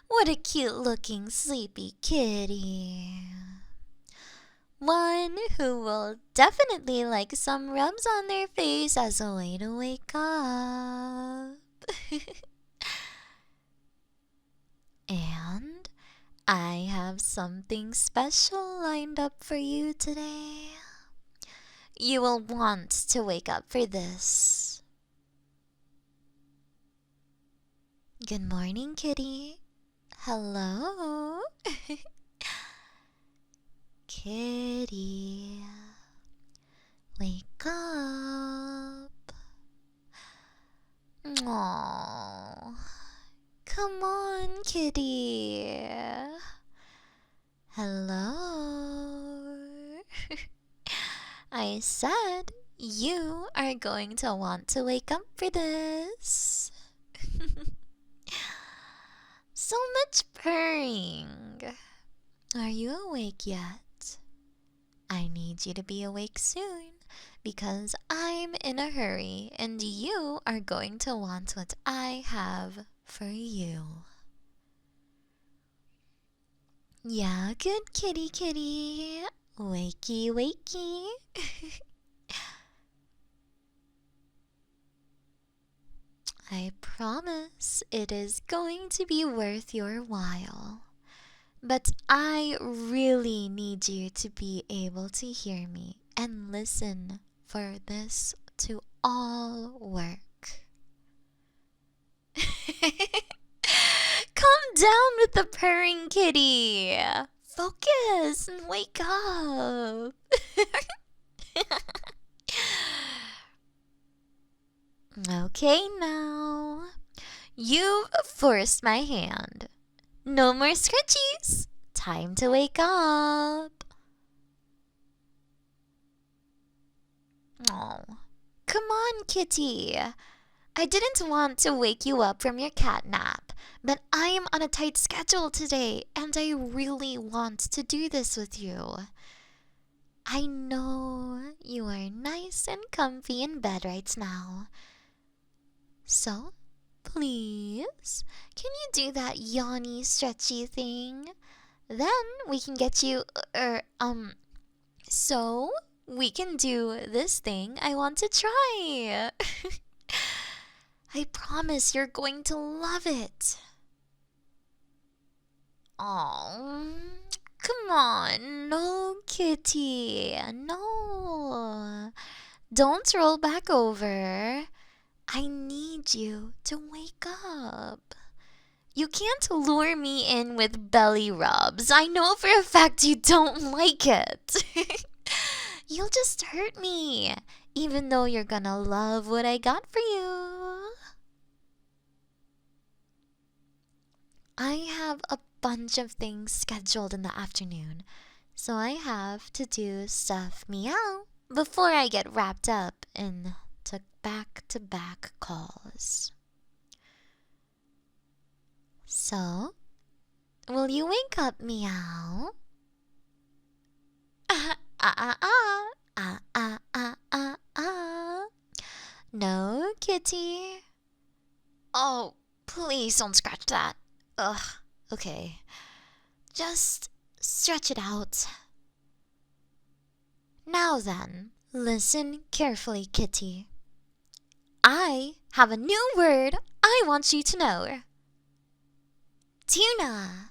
What a cute looking sleepy kitty. One who will definitely like some rubs on their face as a way to wake up. And I have something special lined up for you today. You will want to wake up for this. Good morning, kitty. Hello. Kitty, wake up. Aww. Come on, kitty. Hello. I said you are going to want to wake up for this. So much purring. Are you awake yet? I need you to be awake soon because I'm in a hurry and you are going to want what I have for you. Yeah, good kitty kitty. Wakey wakey. I promise it is going to be worth your while. But I really need you to be able to hear me and listen for this to all work. Calm down with the purring, kitty. Focus and wake up. Okay, now. You've forced my hand. No more scratchies. Time to wake up. Oh, come on, kitty. I didn't want to wake you up from your cat nap, but I am on a tight schedule today, and I really want to do this with you. I know you are nice and comfy in bed right now. So, please, can you do that yawny, stretchy thing? Then we can get you, so we can do this thing I want to try. I promise you're going to love it. Oh, come on, no, kitty, no. Don't roll back over. I need you to wake up. You can't lure me in with belly rubs. I know for a fact you don't like it. You'll just hurt me, even though you're gonna love what I got for you. I have a bunch of things scheduled in the afternoon, so I have to do stuff meow before I get wrapped up in back-to-back calls. So, will you wake up, meow? Ah, ah, ah, ah, ah, ah, ah, ah, ah. No, kitty. Oh, please don't scratch that. Ugh, okay. Just stretch it out. Now then, listen carefully, kitty. I have a new word I want you to know. Tuna.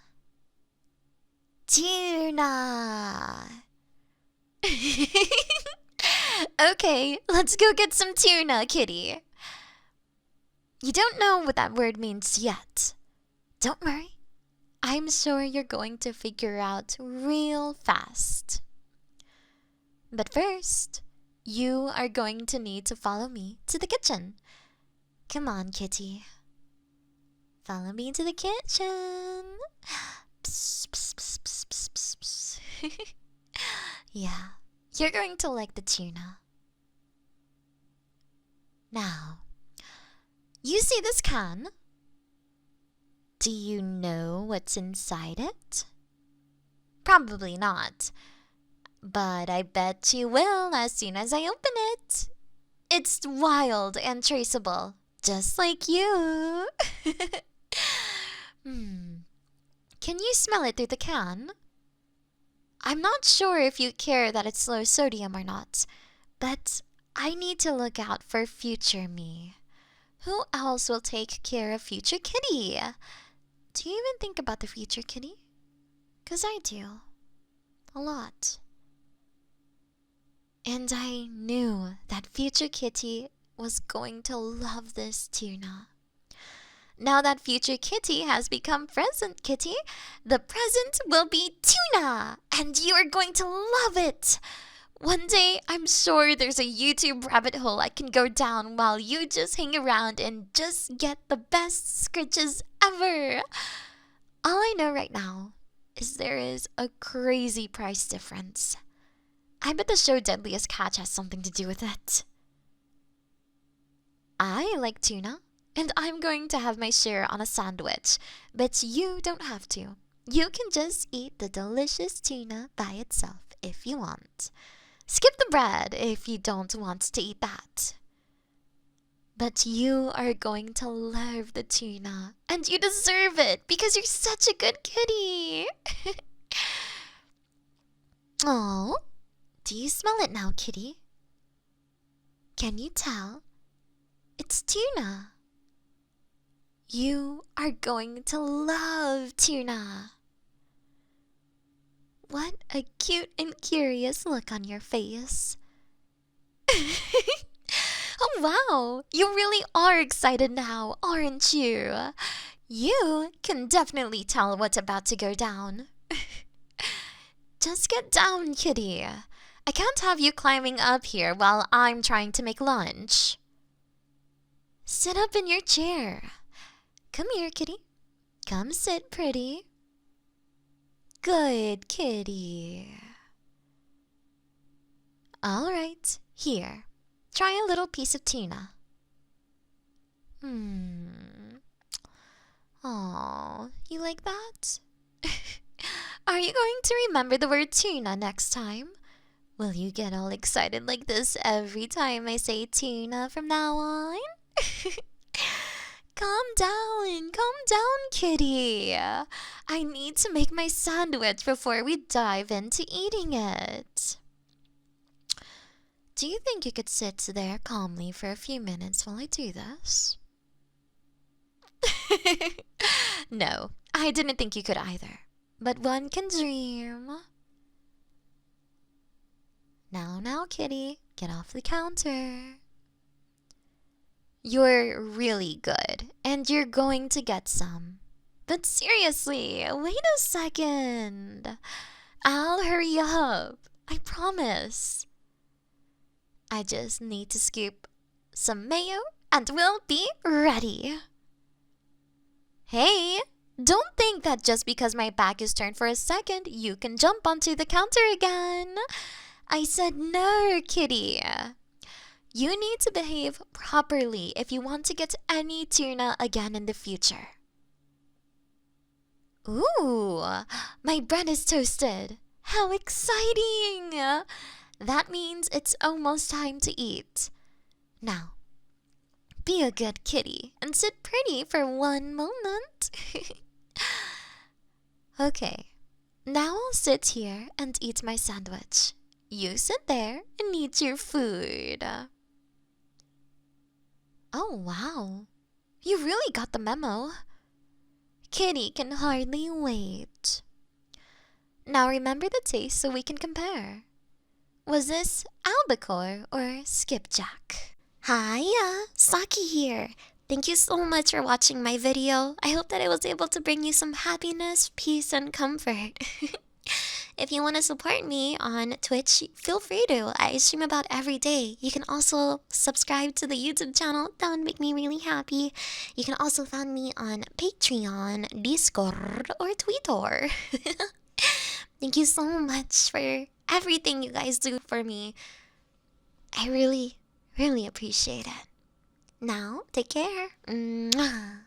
Tuna. Okay, let's go get some tuna, kitty. You don't know what that word means yet. Don't worry. I'm sure you're going to figure out real fast. But first, you are going to need to follow me to the kitchen. Come on, kitty. Follow me to the kitchen. Psst, psst, psst, psst, psst, psst, psst. Yeah, you're going to like the tuna. Now, you see this can? Do you know what's inside it? Probably not. But I bet you will as soon as I open it. It's wild and traceable, just like you. Can you smell it through the can? I'm not sure if you care that it's low sodium or not, but I need to look out for future me. Who else will take care of future kitty? Do you even think about the future kitty? 'Cause I do. A lot. And I knew that future kitty was going to love this tuna. Now that future kitty has become present kitty, the present will be tuna! And you are going to love it! One day, I'm sure there's a YouTube rabbit hole I can go down while you just hang around and just get the best scritches ever! All I know right now is there is a crazy price difference. I bet the show Deadliest Catch has something to do with it. I like tuna, and I'm going to have my share on a sandwich, but you don't have to. You can just eat the delicious tuna by itself if you want. Skip the bread if you don't want to eat that. But you are going to love the tuna, and you deserve it because you're such a good kitty. Oh, do you smell it now, kitty? Can you tell? It's tuna. You are going to love tuna. What a cute and curious look on your face. Oh wow, you really are excited now, aren't you? You can definitely tell what's about to go down. Just get down, kitty. I can't have you climbing up here while I'm trying to make lunch. Sit up in your chair. Come here, kitty. Come sit, pretty. Good kitty. All right, here. Try a little piece of tuna. Aw, you like that? Are you going to remember the word tuna next time? Will you get all excited like this every time I say tuna from now on? Calm down, kitty. I need to make my sandwich before we dive into eating it. Do you think you could sit there calmly for a few minutes while I do this? No, I didn't think you could either. But one can dream. Now, kitty, get off the counter. You're really good, and you're going to get some. But seriously, wait a second. I'll hurry up. I promise. I just need to scoop some mayo and we'll be ready. Hey, don't think that just because my back is turned for a second, you can jump onto the counter again. I said no, kitty. You need to behave properly if you want to get any tuna again in the future. Ooh, my bread is toasted. How exciting! That means it's almost time to eat. Now, be a good kitty and sit pretty for one moment. Okay, now I'll sit here and eat my sandwich. You sit there and eat your food. Oh, wow. You really got the memo. Kitty can hardly wait. Now remember the taste so we can compare. Was this albacore or skipjack? Hiya, Saki here. Thank you so much for watching my video. I hope that I was able to bring you some happiness, peace, and comfort. If you want to support me on Twitch, feel free to. I stream about every day. You can also subscribe to the YouTube channel. That would make me really happy. You can also find me on Patreon, Discord, or Twitter. Thank you so much for everything you guys do for me. I really, really appreciate it. Now, take care. Mwah.